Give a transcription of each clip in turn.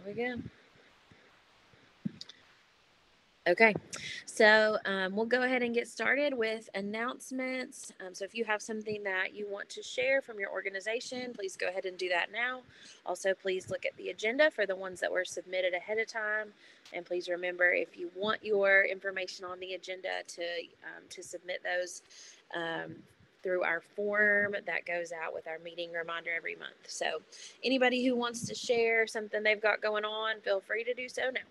we go. Okay, so we'll go ahead and get started with announcements. So if you have something that you want to share from your organization, please go ahead and do that now. Also, please look at the agenda for the ones that were submitted ahead of time. And please remember, if you want your information on the agenda, to submit those through our form that goes out with our meeting reminder every month. So anybody who wants to share something they've got going on, feel free to do so now.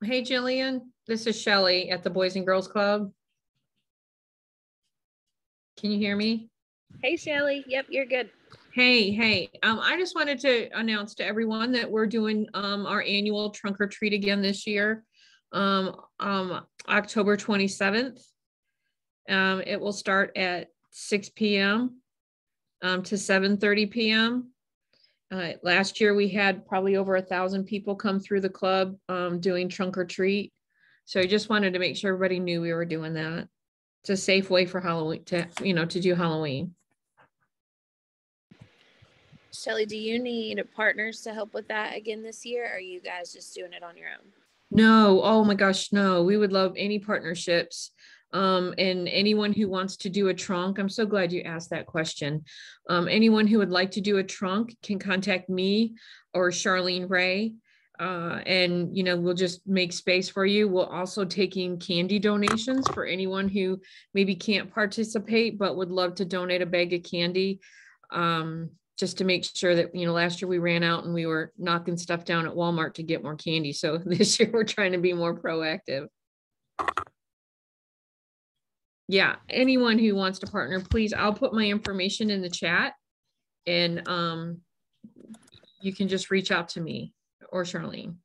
Hey, Jillian, this is Shelly at the Boys and Girls Club. Can you hear me? Hey, Shelly. Yep, you're good. Hey. I just wanted to announce to everyone that we're doing our annual trunk or treat again this year, October 27th. It will start at 6 p.m. To 7:30 p.m. Last year we had probably over 1,000 people come through the club doing trunk or treat. So I just wanted to make sure everybody knew we were doing that. It's a safe way for Halloween to do Halloween. Shelly, do you need partners to help with that again this year? Or are you guys just doing it on your own? No, oh my gosh, no. We would love any partnerships. And anyone who wants to do a trunk, I'm so glad you asked that question. Anyone who would like to do a trunk can contact me or Charlene Ray. And we'll just make space for you. We'll also taking candy donations for anyone who maybe can't participate but would love to donate a bag of candy. Just to make sure that, last year we ran out and we were knocking stuff down at Walmart to get more candy. So this year we're trying to be more proactive. Yeah, anyone who wants to partner, please, I'll put my information in the chat and you can just reach out to me or Charlene.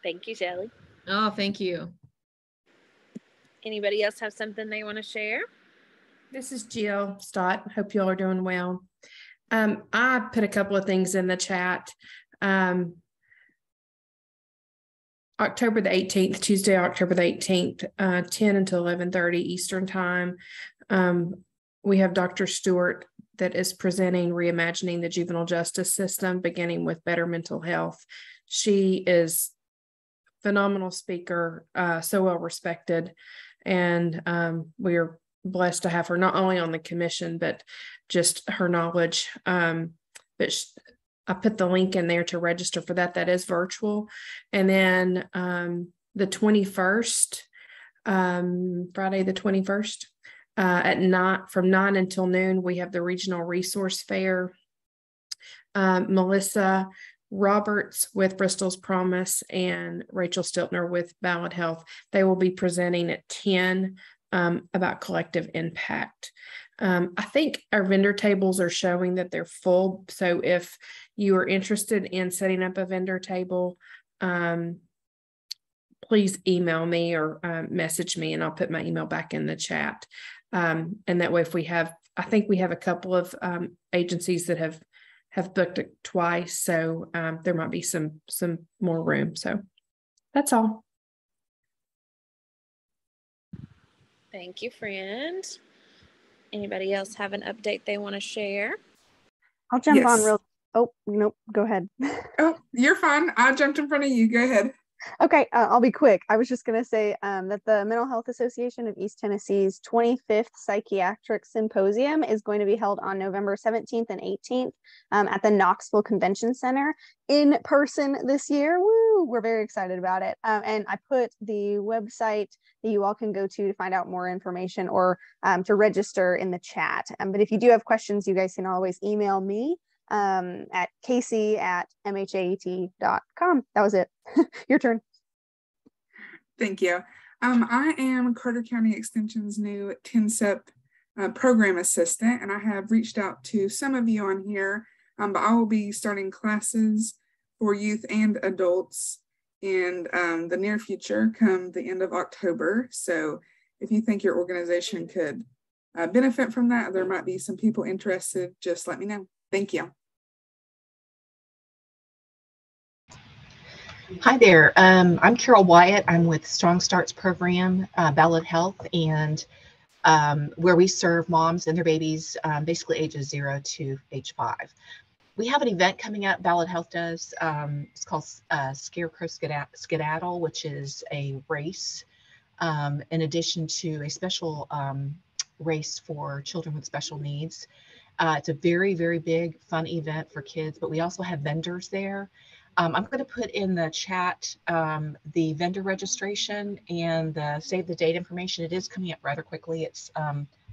Thank you, Shelly. Oh, thank you. Anybody else have something they want to share? This is Jill Stott. Hope you all are doing well. I put a couple of things in the chat. October the 18th, Tuesday, October the 18th, 10 until 11:30 Eastern time. We have Dr. Stewart that is presenting Reimagining the Juvenile Justice System, beginning with better mental health. She is a phenomenal speaker, so well respected. And we are blessed to have her not only on the commission, but just her knowledge. I put the link in there to register for that. That is virtual. And then the 21st, Friday the 21st, from 9 until noon, we have the Regional Resource Fair. Melissa Roberts with Bristol's Promise and Rachel Stiltner with Ballad Health. They will be presenting at 10 about collective impact. I think our vendor tables are showing that they're full. So if you are interested in setting up a vendor table, please email me or message me and I'll put my email back in the chat. And that way, I think we have a couple of agencies that have booked it twice. So there might be some more room. So that's all. Thank you, friend. Anybody else have an update they want to share? I'll jump on real. Oh, nope. Go ahead. Oh, you're fine. I jumped in front of you. Go ahead. Okay, I'll be quick. I was just going to say that the Mental Health Association of East Tennessee's 25th Psychiatric Symposium is going to be held on November 17th and 18th at the Knoxville Convention Center in person this year. Woo! We're very excited about it. And I put the website that you all can go to find out more information or to register in the chat. But if you do have questions, you guys can always email me at casey@mhaet.com. That was it. Your turn. Thank you. I am Carter County Extension's new TNCEP program assistant, and I have reached out to some of you on here, but I will be starting classes for youth and adults in the near future come the end of October. So if you think your organization could benefit from that, there might be some people interested, just let me know. Thank you. Hi there. I'm Carol Wyatt. I'm with Strong Starts program, Ballad Health, and where we serve moms and their babies, basically ages 0 to age 5. We have an event coming up. Ballad Health does. It's called Scarecrow Skedaddle, which is a race in addition to a special race for children with special needs. It's a very, very big, fun event for kids, but we also have vendors there. I'm going to put in the chat the vendor registration and the save the date information. It is coming up rather quickly. It's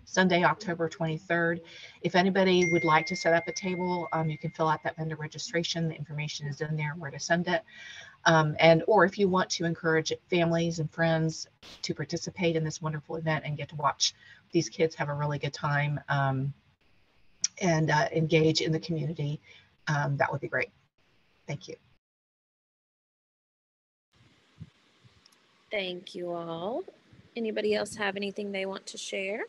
Sunday, October 23rd. If anybody would like to set up a table, you can fill out that vendor registration. The information is in there where to send it. Or if you want to encourage families and friends to participate in this wonderful event and get to watch these kids have a really good time and engage in the community, that would be great. Thank you. Thank you all. Anybody else have anything they want to share?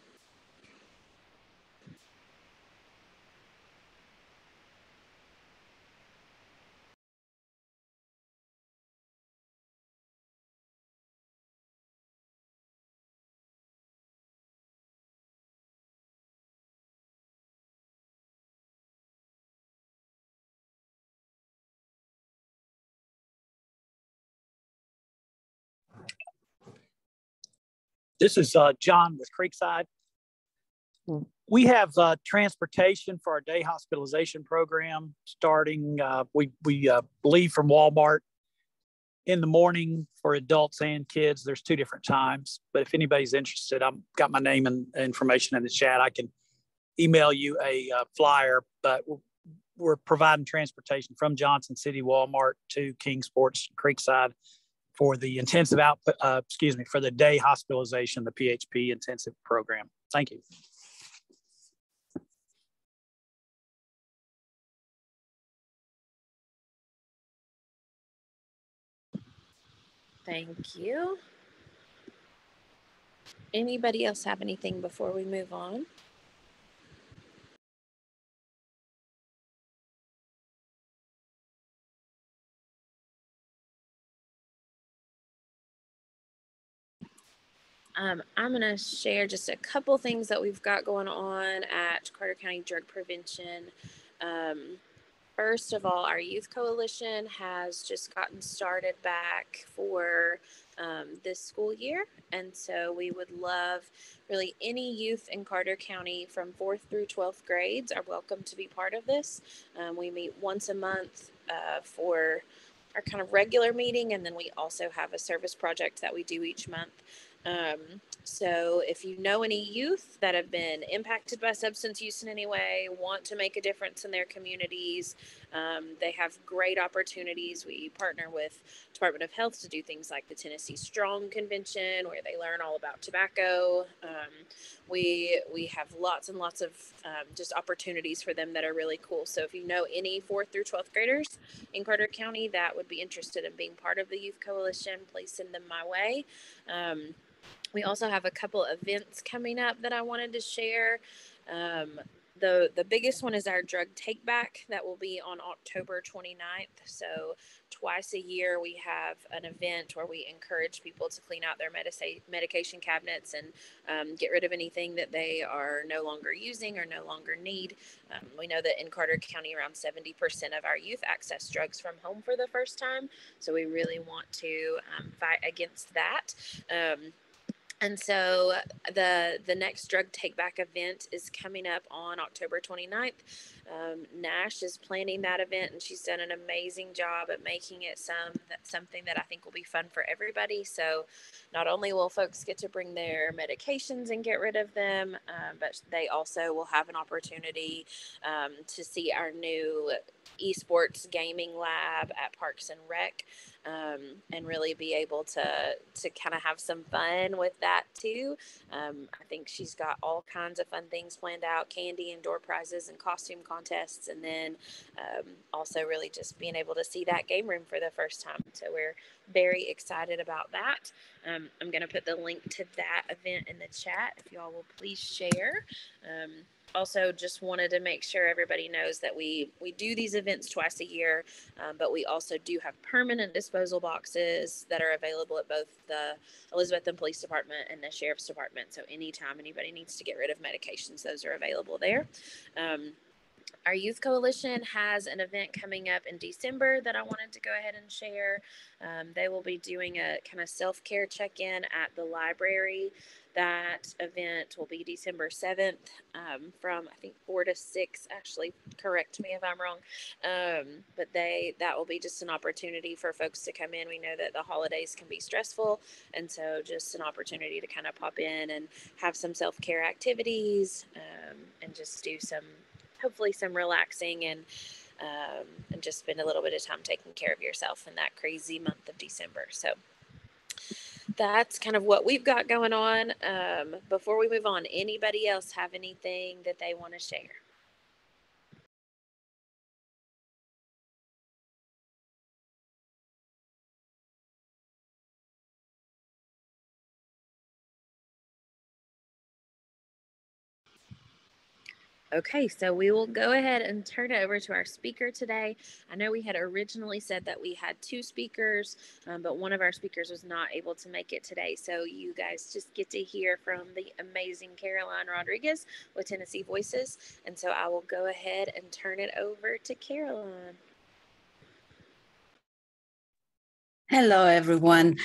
This is John with Creekside. We have transportation for our day hospitalization program starting. We leave from Walmart in the morning for adults and kids. There's 2 different times, but if anybody's interested, I've got my name and information in the chat. I can email you a flyer, but we're providing transportation from Johnson City Walmart to Kingsports Creekside for the intensive for the day hospitalization, the PHP intensive program. Thank you. Thank you. Anybody else have anything before we move on? I'm going to share just a couple things that we've got going on at Carter County Drug Prevention. First of all, our Youth Coalition has just gotten started back for this school year. And so we would love really any youth in Carter County from 4th through 12th grades are welcome to be part of this. We meet once a month for our kind of regular meeting. And then we also have a service project that we do each month. So if you know any youth that have been impacted by substance use in any way, want to make a difference in their communities, they have great opportunities. We partner with Department of Health to do things like the Tennessee Strong Convention, where they learn all about tobacco. We have lots and lots of just opportunities for them that are really cool. So if you know any 4th through 12th graders in Carter County that would be interested in being part of the Youth Coalition, please send them my way. We also have a couple events coming up that I wanted to share. The biggest one is our drug take back that will be on October 29th. So twice a year we have an event where we encourage people to clean out their medication cabinets and get rid of anything that they are no longer using or no longer need. We know that in Carter County around 70% of our youth access drugs from home for the first time. So we really want to fight against that. And so the next drug take back event is coming up on October 29th. Nash is planning that event, and she's done an amazing job at making it something that I think will be fun for everybody. So not only will folks get to bring their medications and get rid of them, but they also will have an opportunity to see our new esports gaming lab at Parks and Rec. And really be able to kind of have some fun with that too. I think she's got all kinds of fun things planned out, candy and door prizes and costume contests, and then also really just being able to see that game room for the first time. So we're very excited about that. I'm going to put the link to that event in the chat if y'all will please share. Also, just wanted to make sure everybody knows that we do these events twice a year, but we also do have permanent disposal boxes that are available at both the Elizabethton Police Department and the Sheriff's Department. So anytime anybody needs to get rid of medications, those are available there. Our youth coalition has an event coming up in December that I wanted to go ahead and share. They will be doing a kind of self-care check-in at the library. That event will be December 7th from, I think, 4 to 6. Actually, correct me if I'm wrong. But that will be just an opportunity for folks to come in. We know that the holidays can be stressful, and so just an opportunity to kind of pop in and have some self-care activities and just do hopefully some relaxing and just spend a little bit of time taking care of yourself in that crazy month of December. So that's kind of what we've got going on. Before we move on, anybody else have anything that they want to share? Okay, so we will go ahead and turn it over to our speaker today. I know we had originally said that we had 2 speakers, but one of our speakers was not able to make it today. So you guys just get to hear from the amazing Caroline Rodriguez with Tennessee Voices. And so I will go ahead and turn it over to Caroline. Hello, everyone.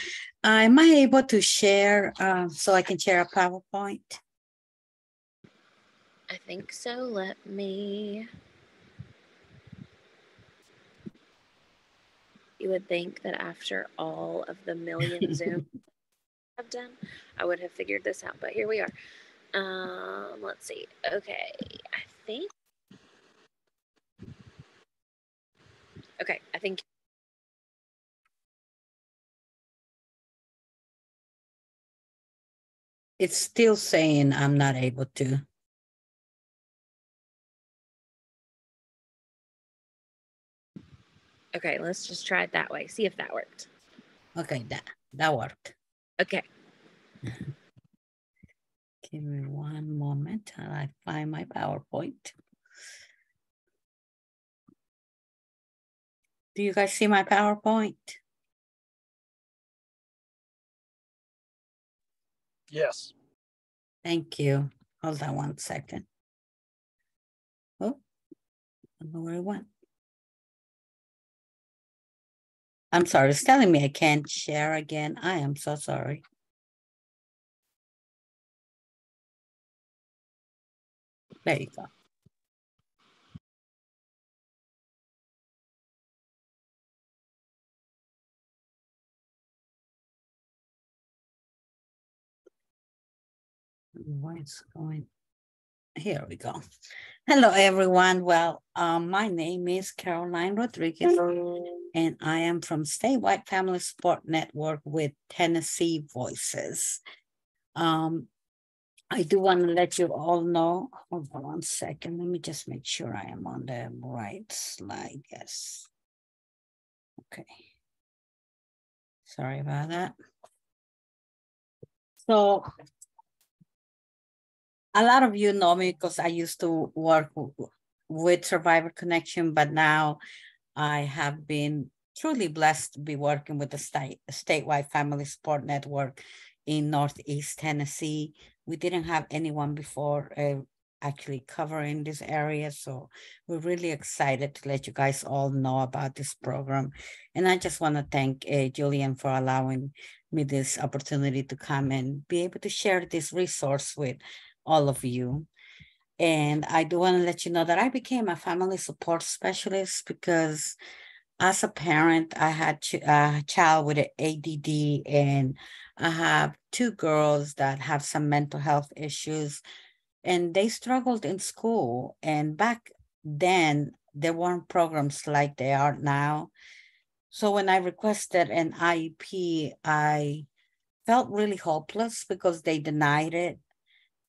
Am I able to share so I can share a PowerPoint? I think so. Let me. You would think that after all of the million Zoom I've done, I would have figured this out, but here we are. Let's see. Okay, I think. Okay, I think. It's still saying I'm not able to. Okay, let's just try it that way. See if that worked. Okay, that worked. Okay. Give me one moment till I find my PowerPoint. Do you guys see my PowerPoint? Yes. Thank you. Hold on one second. Oh, I don't know where it went. I'm sorry, it's telling me I can't share again. I am so sorry. There you go. Where it's going? Here we go. Hello, everyone. Well, my name is Caroline Rodriguez, and I am from Statewide Family Support Network with Tennessee Voices. I do want to let you all know, hold on one second. Let me just make sure I am on the right slide. Yes. Okay. Sorry about that. So, a lot of you know me because I used to work with Survivor Connection, but now I have been truly blessed to be working with the statewide family support network in Northeast Tennessee. We didn't have anyone before actually covering this area, so we're really excited to let you guys all know about this program. And I just want to thank Julian for allowing me this opportunity to come and be able to share this resource with all of you. And I do want to let you know that I became a family support specialist because as a parent, I had a child with ADD, and I have 2 girls that have some mental health issues, and they struggled in school. And back then, there weren't programs like they are now. So when I requested an IEP, I felt really hopeless because they denied it,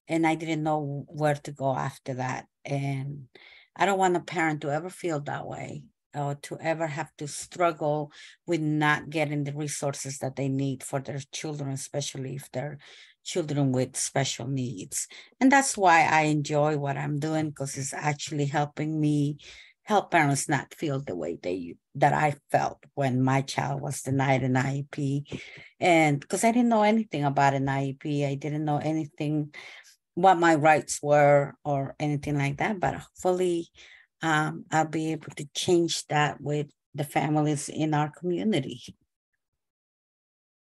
and I didn't know where to go after that. And I don't want a parent to ever feel that way or to ever have to struggle with not getting the resources that they need for their children, especially if they're children with special needs. And that's why I enjoy what I'm doing, because it's actually helping me help parents not feel the way that I felt when my child was denied an IEP. And because I didn't know anything about an IEP, I didn't know anything, what my rights were or anything like that, but hopefully I'll be able to change that with the families in our community.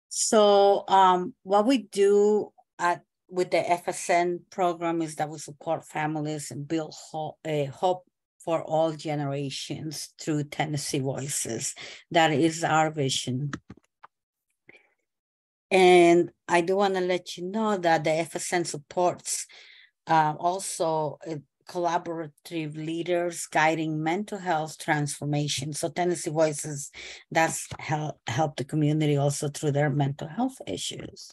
So what we do with the FSN program is that we support families and build hope for all generations through Tennessee Voices. That is our vision. And I do want to let you know that the FSN supports also collaborative leaders guiding mental health transformation. So Tennessee Voices does help the community also through their mental health issues.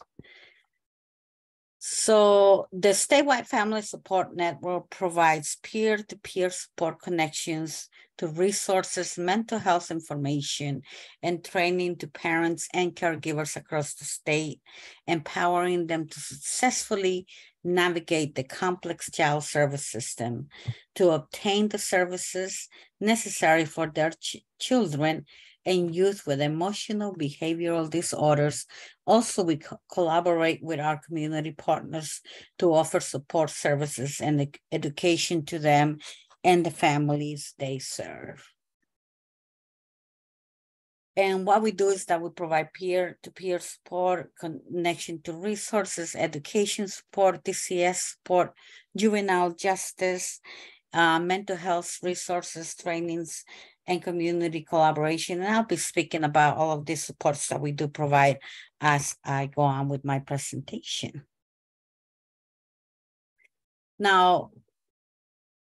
So the statewide family support network provides peer-to-peer support connections to resources, mental health information, and training to parents and caregivers across the state, empowering them to successfully navigate the complex child service system to obtain the services necessary for their children and youth with emotional behavioral disorders. Also, we collaborate with our community partners to offer support services and education to them and the families they serve. And what we do is that we provide peer-to-peer support, connection to resources, education support, DCS support, juvenile justice, mental health resources, trainings, and community collaboration. And I'll be speaking about all of these supports that we do provide as I go on with my presentation. Now,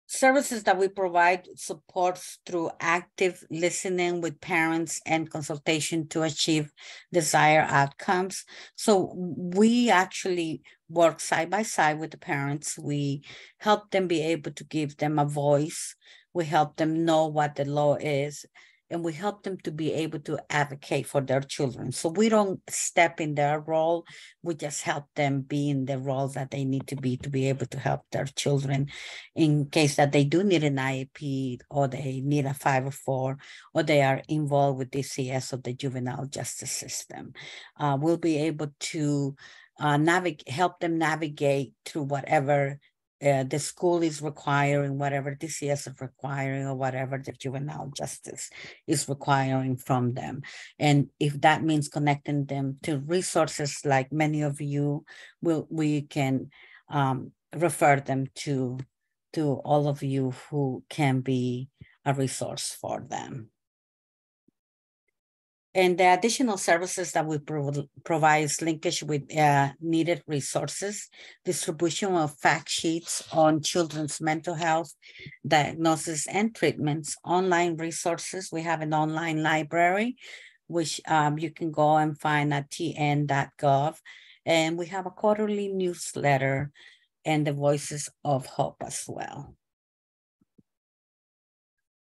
services that we provide supports through active listening with parents and consultation to achieve desired outcomes. So we actually work side by side with the parents. We help them be able to give them a voice. We help them know what the law is, and we help them to be able to advocate for their children. So we don't step in their role. We just help them be in the role that they need to be able to help their children in case that they do need an IEP or they need a 504 or they are involved with DCS of the juvenile justice system. We'll be able to help them navigate through whatever the school is requiring, whatever DCS is requiring, or whatever the juvenile justice is requiring from them. And if that means connecting them to resources like many of you, we can refer them to all of you who can be a resource for them. And the additional services that we provide is linkage with needed resources, distribution of fact sheets on children's mental health, diagnosis and treatments, online resources. We have an online library, which you can go and find at tn.gov. And we have a quarterly newsletter and the Voices of Hope as well.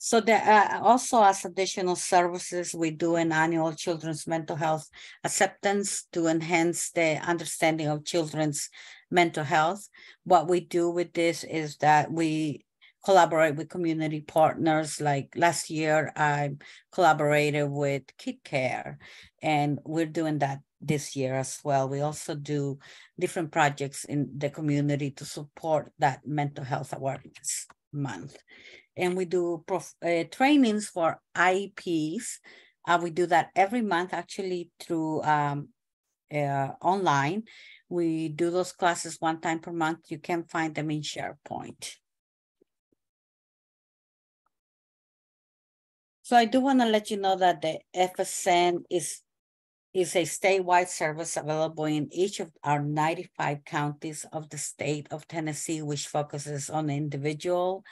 So there also as additional services, we do an annual children's mental health acceptance to enhance the understanding of children's mental health. What we do with this is that we collaborate with community partners. Like last year, I collaborated with Kid Care, and we're doing that this year as well. We also do different projects in the community to support that mental health awareness month. And we do trainings for IEPs. We do that every month, actually, through online. We do those classes one time per month. You can find them in SharePoint. So I do want to let you know that the FSN is a statewide service available in each of our 95 counties of the state of Tennessee, which focuses on individual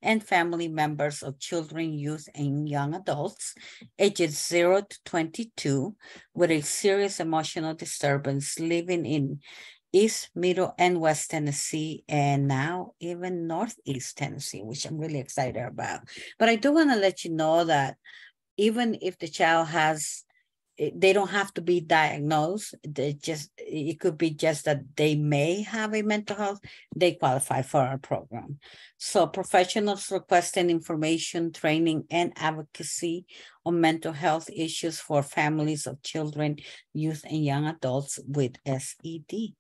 and family members of children, youth, and young adults ages 0 to 22 with a serious emotional disturbance living in East, Middle, and West Tennessee, and now even Northeast Tennessee, which I'm really excited about. But I do want to let you know that even if the child has, they don't have to be diagnosed. It could be just that they may have a mental health, they qualify for our program. So professionals requesting information, training, and advocacy on mental health issues for families of children, youth, and young adults with SED.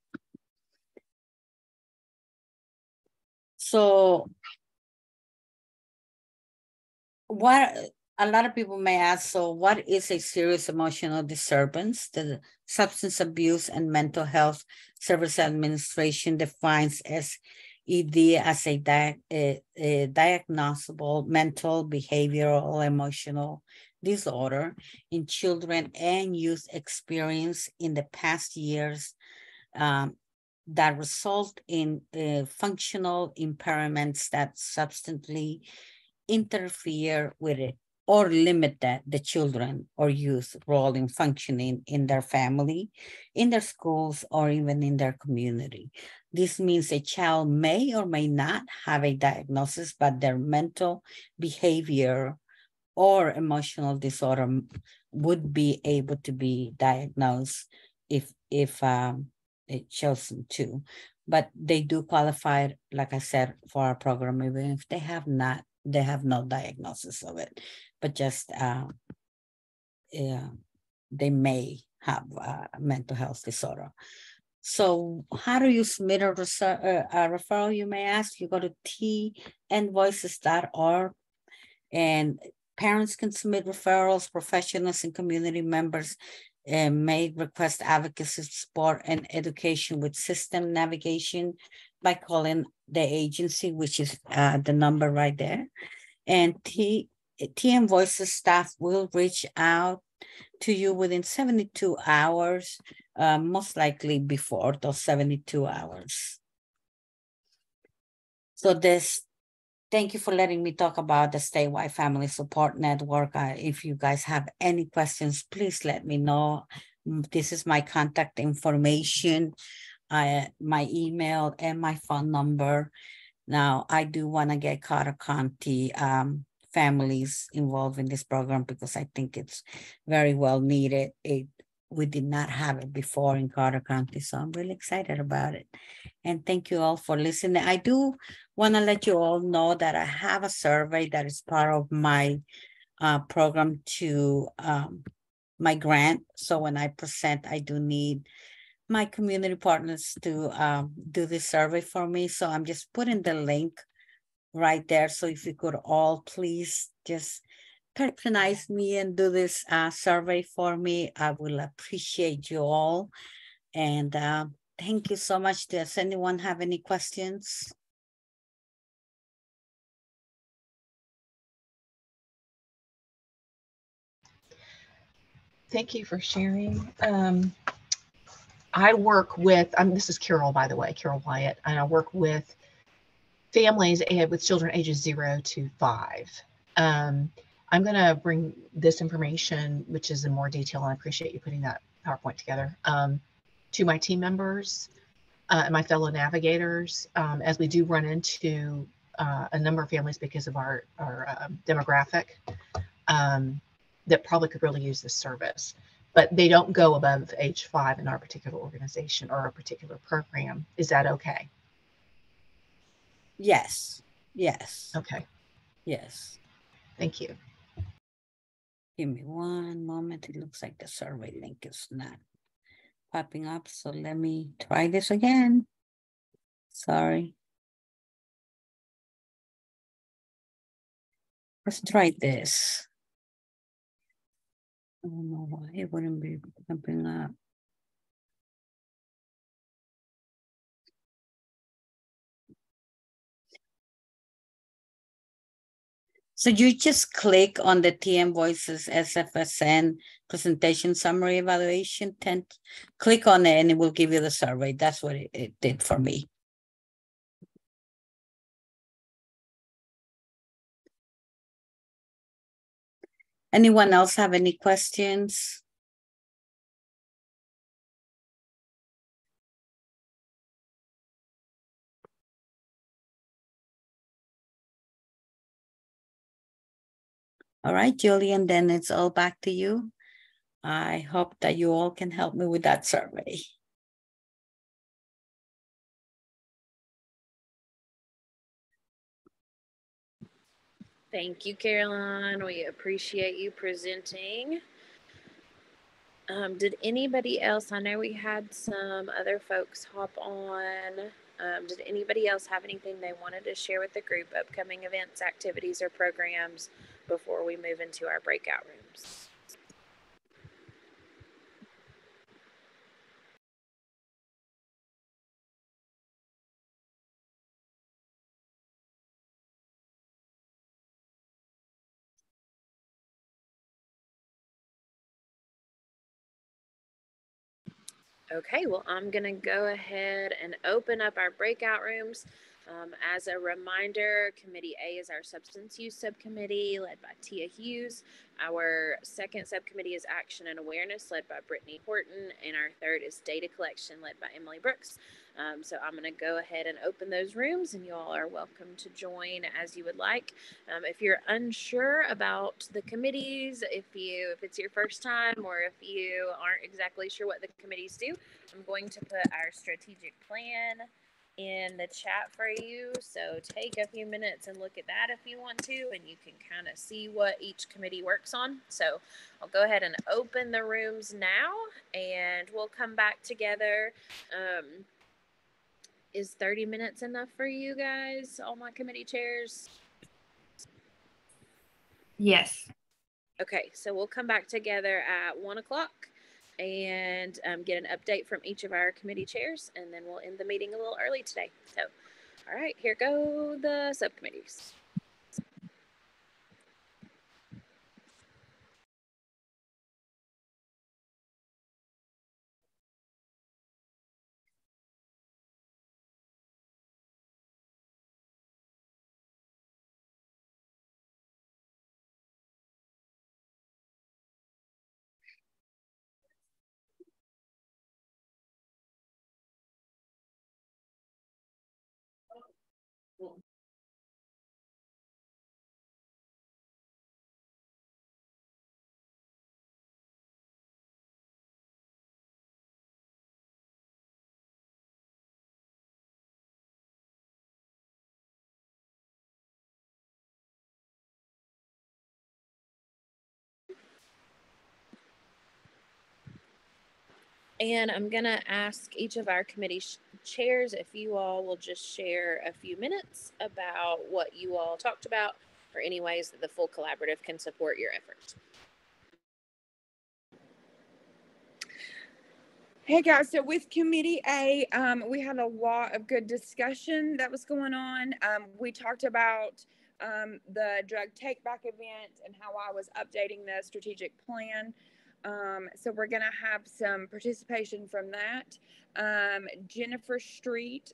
So a lot of people may ask, so what is a serious emotional disturbance? The Substance Abuse and Mental Health Service Administration defines SED as a diagnosable mental, behavioral, emotional disorder in children and youth experience in the past years that result in functional impairments that substantially interfere with it or limit the children or youth role in functioning in their family, in their schools, or even in their community. This means a child may or may not have a diagnosis, but their mental behavior or emotional disorder would be able to be diagnosed if it chosen to. But they do qualify, like I said, for our program, even if they have no diagnosis of it, but just they may have a mental health disorder. So how do you submit a referral, you may ask? You go to tnvoices.org, and parents can submit referrals. Professionals and community members may request advocacy support and education with system navigation by calling the agency, which is the number right there. And TN Voices staff will reach out to you within 72 hours, most likely before those 72 hours. So thank you for letting me talk about the Statewide Family Support Network. If you guys have any questions, please let me know. This is my contact information, my email, and my phone number. Now, I do want to get Carter County families involved in this program because I think it's very well needed. We did not have it before in Carter County, so I'm really excited about it. And thank you all for listening. I do want to let you all know that I have a survey that is part of my program to my grant. So when I present, I do need my community partners to do this survey for me. So I'm just putting the link right there. So if you could all please just patronize me and do this survey for me, I will appreciate you all. And thank you so much. Does anyone have any questions? Thank you for sharing. I work with, this is Carol, by the way, Carol Wyatt, and I work with families with children ages 0 to 5. I'm going to bring this information, which is in more detail, and I appreciate you putting that PowerPoint together, to my team members and my fellow navigators, as we do run into a number of families because of our demographic that probably could really use this service. But they don't go above age 5 in our particular organization or our particular program. Is that okay? Yes. Yes. Okay. Yes. Thank you. Give me one moment. It looks like the survey link is not popping up. So let me try this again. Sorry. Let's try this. I don't know why it wouldn't be popping up. So you just click on the TN Voices SFSN presentation summary evaluation, click on it and it will give you the survey. That's what it did for me. Anyone else have any questions? All right, Julian, then it's all back to you. I hope that you all can help me with that survey. Thank you, Caroline. We appreciate you presenting. Did anybody else, I know we had some other folks hop on. Did anybody else have anything they wanted to share with the group, upcoming events, activities, or programs before we move into our breakout rooms? Okay, well, I'm going to go ahead and open up our breakout rooms. As a reminder, Committee A is our Substance Use Subcommittee, led by Tia Hughes. Our second subcommittee is Action and Awareness, led by Brittany Horton. And our third is Data Collection, led by Emily Brooks. So I'm going to go ahead and open those rooms, and you all are welcome to join as you would like. If you're unsure about the committees, if it's your first time, or if you aren't exactly sure what the committees do, I'm going to put our strategic plan in the chat for you. So take a few minutes and look at that if you want to, and you can kind of see what each committee works on. So I'll go ahead and open the rooms now, and we'll come back together. Is 30 minutes enough for you guys, all my committee chairs? Yes. Okay, so we'll come back together at 1 o'clock and get an update from each of our committee chairs, and then we'll end the meeting a little early today. So, all right, here go the subcommittees. And I'm going to ask each of our committee chairs if you all will just share a few minutes about what you all talked about, or any ways that the full collaborative can support your efforts. Hey guys, so with Committee A, we had a lot of good discussion that was going on. We talked about the drug take back event and how I was updating the strategic plan. So we're going to have some participation from that. Jennifer Street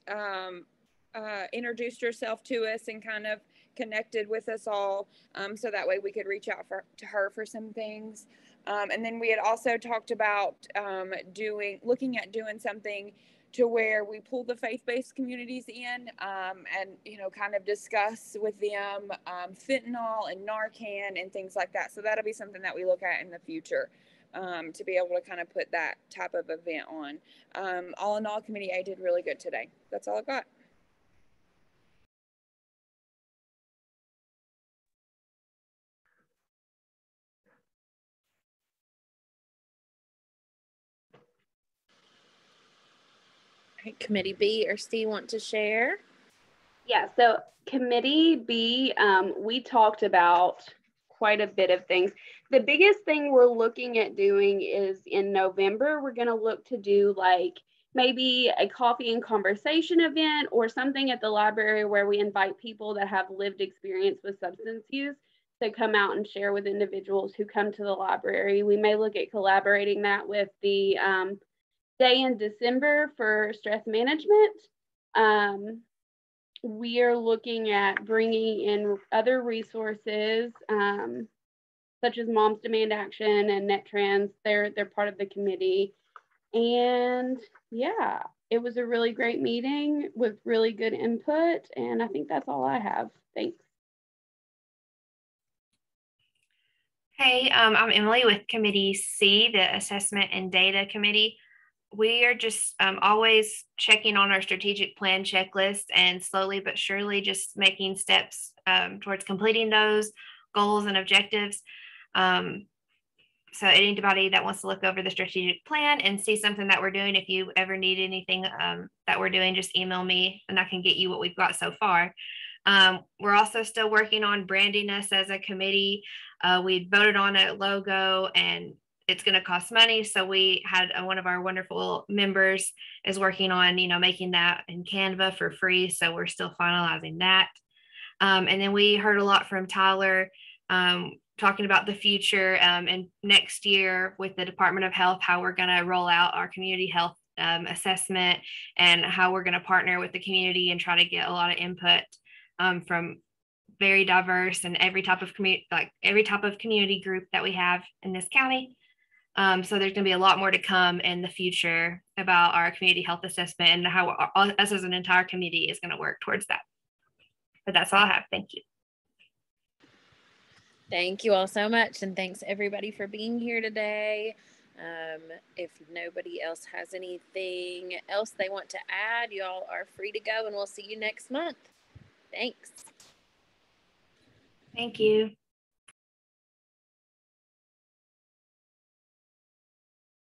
introduced herself to us and kind of connected with us all, so that way we could reach out to her for some things. And then we had also talked about looking at doing something to where we pull the faith-based communities in, and, you know, kind of discuss with them fentanyl and Narcan and things like that. So that'll be something that we look at in the future, to be able to kind of put that type of event on. All in all, Committee A did really good today. That's all I've got. Committee B or C want to share? Yeah, so Committee B, we talked about quite a bit of things. The biggest thing we're looking at doing is in November, we're going to look to do like maybe a coffee and conversation event or something at the library where we invite people that have lived experience with substance use to come out and share with individuals who come to the library. We may look at collaborating that with the day in December for stress management. We are looking at bringing in other resources, such as Moms Demand Action and NetTrans. They're part of the committee. And yeah, it was a really great meeting with really good input. And I think that's all I have. Thanks. Hey, I'm Emily with Committee C, the Assessment and Data Committee. We are just always checking on our strategic plan checklist and slowly but surely just making steps towards completing those goals and objectives. So anybody that wants to look over the strategic plan and see something that we're doing, if you ever need anything that we're doing, just email me and I can get you what we've got so far. We're also still working on branding us as a committee. We voted on a logo and it's going to cost money. So we had one of our wonderful members is working on, making that in Canva for free. So we're still finalizing that. And then we heard a lot from Tyler talking about the future and next year with the Department of Health, how we're going to roll out our community health assessment and how we're going to partner with the community and try to get a lot of input from very diverse and every type of community group that we have in this county. So there's going to be a lot more to come in the future about our community health assessment and how us as an entire committee is going to work towards that. But that's all I have. Thank you. Thank you all so much. And thanks everybody for being here today. If nobody else has anything else they want to add, y'all are free to go and we'll see you next month. Thanks. Thank you.